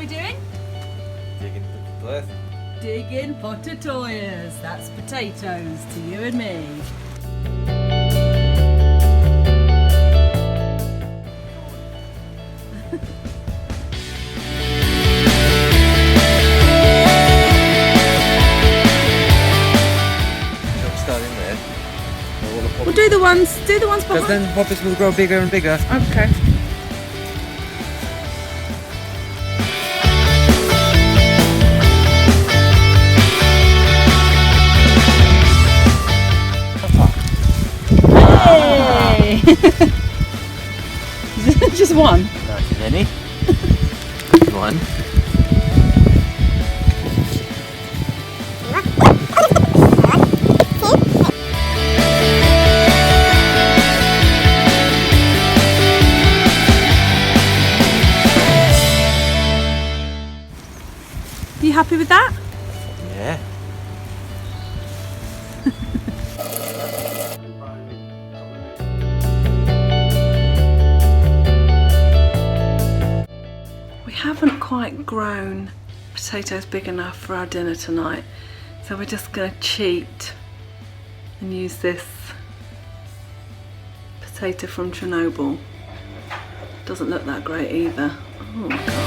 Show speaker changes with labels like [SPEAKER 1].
[SPEAKER 1] we doing?
[SPEAKER 2] Digging potatoes.
[SPEAKER 1] Digging potatoes. That's potatoes to you and me.
[SPEAKER 2] Don't start in there.
[SPEAKER 3] We'll do the ones
[SPEAKER 2] Because
[SPEAKER 3] behind.
[SPEAKER 2] then poppies will grow bigger and bigger.
[SPEAKER 3] Okay. Hey! Just one.
[SPEAKER 2] Not too many. One.
[SPEAKER 3] You happy with that?
[SPEAKER 2] Yeah.
[SPEAKER 3] We haven't quite grown potatoes big enough for our dinner tonight, so we're just going to cheat and use this potato from Chernobyl. Doesn't look that great either. Oh God.